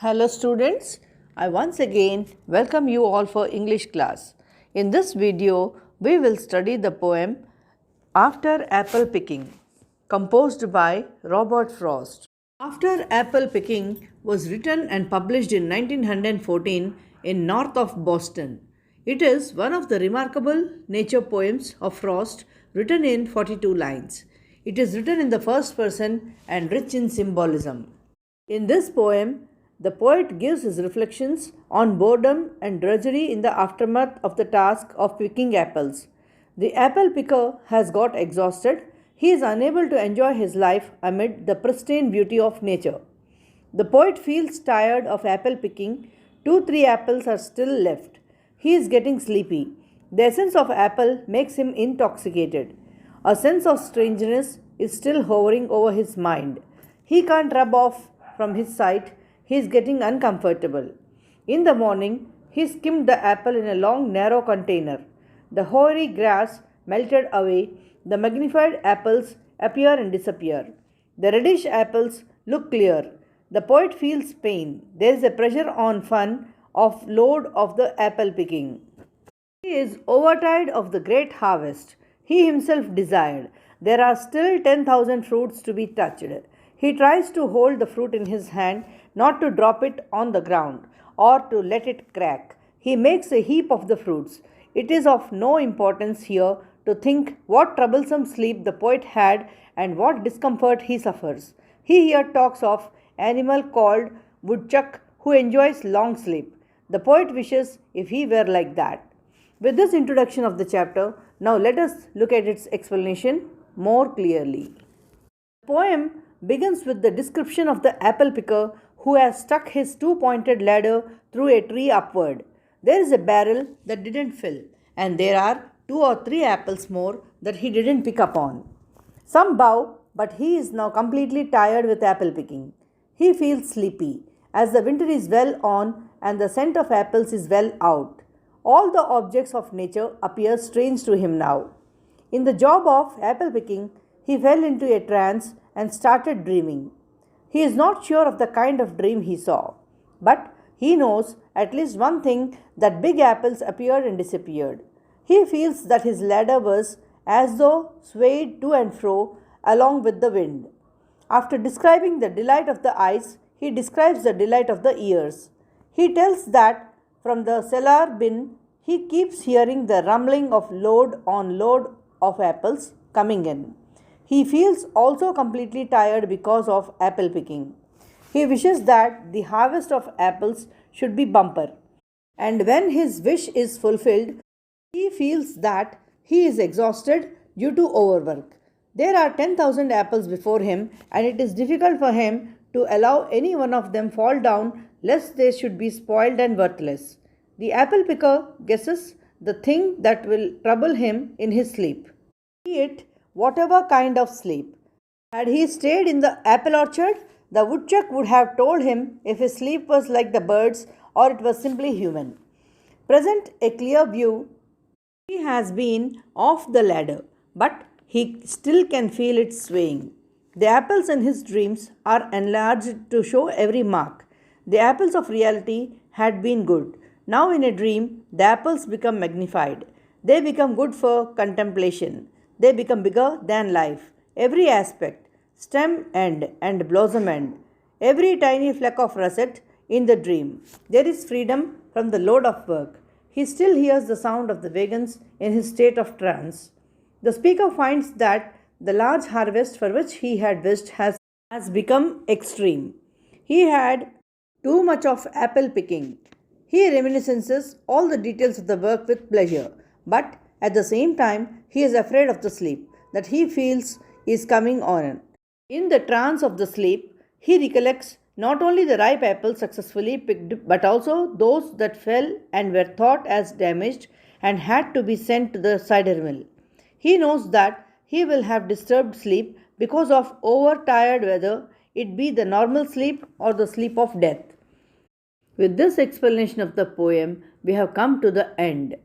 Hello students, I once again welcome you all for English class. In this video, we will study the poem After Apple Picking, composed by Robert Frost. After Apple Picking was written and published in 1914 in north of Boston. It is one of the remarkable nature poems of Frost written in 42 lines. It is written in the first person and rich in symbolism. In this poem, the poet gives his reflections on boredom and drudgery in the aftermath of the task of picking apples. The apple picker has got exhausted. He is unable to enjoy his life amid the pristine beauty of nature. The poet feels tired of apple picking. 2-3 apples are still left. He is getting sleepy. The essence of apple makes him intoxicated. A sense of strangeness is still hovering over his mind. He can't rub off from his sight. He is getting uncomfortable. In the morning, he skimmed the apple in a long, narrow container. The hoary grass melted away. The magnified apples appear and disappear. The reddish apples look clear. The poet feels pain. There is a pressure on fun of load of the apple picking. He is overtired of the great harvest he himself desired. There are still 10,000 fruits to be touched. He tries to hold the fruit in his hand, not to drop it on the ground or to let it crack. He makes a heap of the fruits. It is of no importance here to think what troublesome sleep the poet had and what discomfort he suffers. He here talks of animal called woodchuck who enjoys long sleep. The poet wishes if he were like that. With this introduction of the chapter, now let us look at its explanation more clearly. The poem begins with the description of the apple picker who has stuck his two-pointed ladder through a tree upward. There is a barrel that didn't fill, and there are 2 or 3 apples more that he didn't pick up on. Some bow, but he is now completely tired with apple picking. He feels sleepy, as the winter is well on and the scent of apples is well out. All the objects of nature appear strange to him now. In the job of apple picking, he fell into a trance and started dreaming. He is not sure of the kind of dream he saw, but he knows at least one thing, that big apples appeared and disappeared. He feels that his ladder was as though swayed to and fro along with the wind. After describing the delight of the eyes, he describes the delight of the ears. He tells that from the cellar bin he keeps hearing the rumbling of load on load of apples coming in. He feels also completely tired because of apple picking. He wishes that the harvest of apples should be bumper. And when his wish is fulfilled, he feels that he is exhausted due to overwork. There are 10,000 apples before him, and it is difficult for him to allow any one of them fall down lest they should be spoiled and worthless. The apple picker guesses the thing that will trouble him in his sleep, be it whatever kind of sleep. Had he stayed in the apple orchard, the woodchuck would have told him if his sleep was like the birds or it was simply human. Present a clear view, he has been off the ladder, but he still can feel it swaying. The apples in his dreams are enlarged to show every mark. The apples of reality had been good. Now in a dream, the apples become magnified. They become good for contemplation. They become bigger than life. Every aspect, stem end and blossom end, every tiny fleck of russet in the dream. There is freedom from the load of work. He still hears the sound of the wagons in his state of trance. The speaker finds that the large harvest for which he had wished has become extreme. He had too much of apple picking. He reminisces all the details of the work with pleasure, but at the same time he is afraid of the sleep that he feels is coming on. In the trance of the sleep, he recollects not only the ripe apples successfully picked but also those that fell and were thought as damaged and had to be sent to the cider mill. He knows that he will have disturbed sleep because of overtired, whether it be the normal sleep or the sleep of death. With this explanation of the poem, we have come to the end.